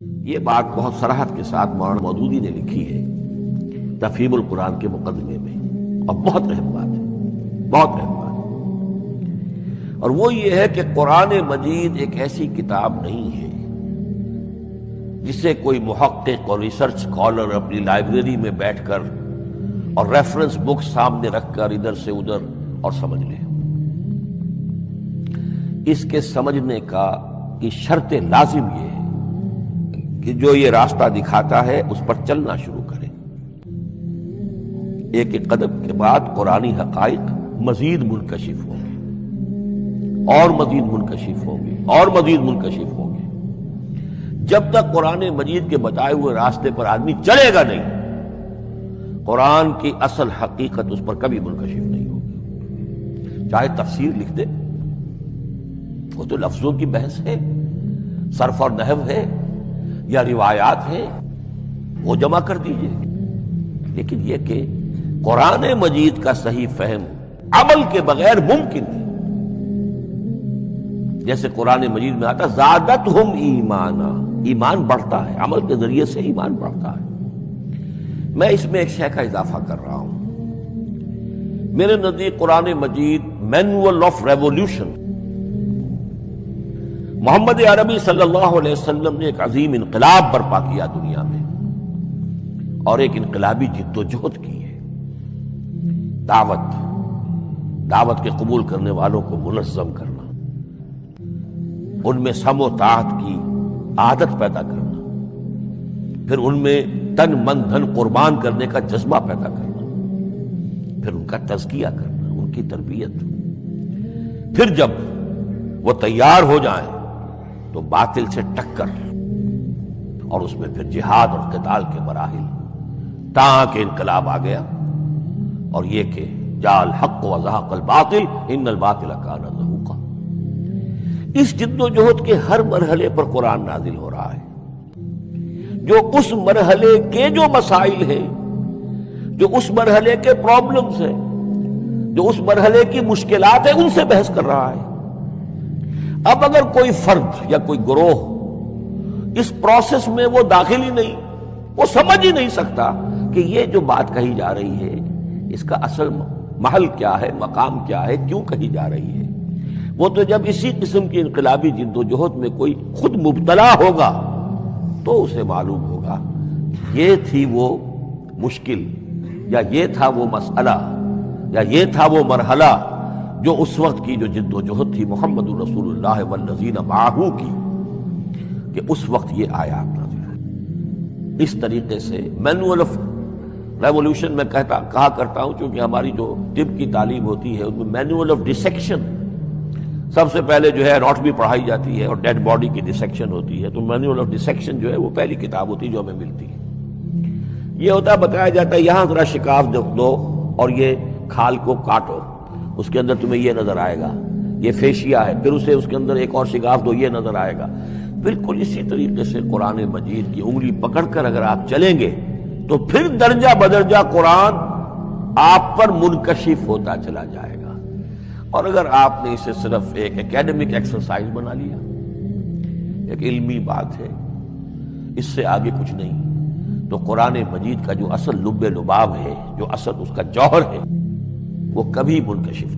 یہ بات بہت صراحت کے ساتھ مولانا مودودی نے لکھی ہے تفہیم القرآن کے مقدمے میں، اور بہت اہم بات ہے، بہت اہم بات ہے، اور وہ یہ ہے کہ قرآن مجید ایک ایسی کتاب نہیں ہے جسے کوئی محقق اور ریسرچ اسکالر اپنی لائبریری میں بیٹھ کر اور ریفرنس بک سامنے رکھ کر ادھر سے ادھر اور سمجھ لے۔ اس کے سمجھنے کی شرط لازم یہ ہے کہ جو یہ راستہ دکھاتا ہے اس پر چلنا شروع کرے۔ ایک ایک قدم کے بعد قرآنی حقائق مزید منکشف ہوں گے اور مزید منکشف ہوں گے اور مزید منکشف ہوں گے۔ جب تک قرآن مجید کے بتائے ہوئے راستے پر آدمی چلے گا نہیں، قرآن کی اصل حقیقت اس پر کبھی منکشف نہیں ہوگی۔ چاہے تفسیر لکھ دے، وہ تو لفظوں کی بحث ہے، صرف اور نحو ہے یا روایات ہیں، وہ جمع کر دیجئے، لیکن یہ کہ قرآن مجید کا صحیح فہم عمل کے بغیر ممکن نہیں۔ جیسے قرآن مجید میں آتا زادتہم ایمانا، ایمان بڑھتا ہے، عمل کے ذریعے سے ایمان بڑھتا ہے۔ میں اس میں ایک شے کا اضافہ کر رہا ہوں۔ میرے نزدیک قرآن مجید مینول آف ریولیوشن، محمد عربی صلی اللہ علیہ وسلم نے ایک عظیم انقلاب برپا کیا دنیا میں، اور ایک انقلابی جد و جہد کی ہے۔ دعوت کے قبول کرنے والوں کو منظم کرنا، ان میں سم و طاعت کی عادت پیدا کرنا، پھر ان میں تن من دھن قربان کرنے کا جذبہ پیدا کرنا، پھر ان کا تزکیہ کرنا، ان کی تربیت، پھر جب وہ تیار ہو جائیں تو باطل سے ٹکر، اور اس میں پھر جہاد اور قتال کے مراحل، تاکہ انقلاب آ گیا، اور یہ کہ جاء الحق وزهق الباطل ان الباطل کان زہوقا۔ اس جد و جہد کے ہر مرحلے پر قرآن نازل ہو رہا ہے، جو اس مرحلے کے جو مسائل ہیں، جو اس مرحلے کے پرابلمز ہیں، جو اس مرحلے کی مشکلات ہیں، ان سے بحث کر رہا ہے۔ اب اگر کوئی فرد یا کوئی گروہ اس پروسیس میں وہ داخل ہی نہیں، وہ سمجھ ہی نہیں سکتا کہ یہ جو بات کہی جا رہی ہے اس کا اصل محل کیا ہے، مقام کیا ہے، کیوں کہی جا رہی ہے، وہ تو جب اسی قسم کی انقلابی جد و جہد میں کوئی خود مبتلا ہوگا تو اسے معلوم ہوگا یہ تھی وہ مشکل، یا یہ تھا وہ مسئلہ، یا یہ تھا وہ مرحلہ جو اس وقت کی جو جد و جہد تھی محمد رسول اللہ والذین معہ کی، کہ اس وقت یہ آیات نازل ہوئی۔ اس طریقے سے مینول آف ریولیوشن میں کہا کرتا ہوں، چونکہ ہماری جو طب کی تعلیم ہوتی ہے اس میں مینول آف ڈسیکشن سب سے پہلے جو ہے اناٹومی پڑھائی جاتی ہے، اور ڈیڈ باڈی کی ڈسیکشن ہوتی ہے، تو مینول آف ڈسیکشن جو ہے وہ پہلی کتاب ہوتی ہے جو ہمیں ملتی ہے۔ یہ ہوتا ہے، بتایا جاتا ہے یہاں ذرا شکاف دو اور یہ کھال کو کاٹو، اس کے اندر تمہیں یہ نظر آئے گا، یہ فیشیا ہے، پھر اسے اس کے اندر ایک اور شگاف دو، یہ نظر آئے گا۔ بالکل اسی طریقے سے قرآن مجید کی انگلی پکڑ کر اگر آپ چلیں گے تو پھر درجہ بدرجہ قرآن آپ پر منکشف ہوتا چلا جائے گا۔ اور اگر آپ نے اسے صرف ایک اکیڈمک ایکسرسائز بنا لیا، ایک علمی بات ہے، اس سے آگے کچھ نہیں، تو قرآن مجید کا جو اصل لب لباب ہے، جو اصل اس کا جوہر ہے، وہ کبھی منکشف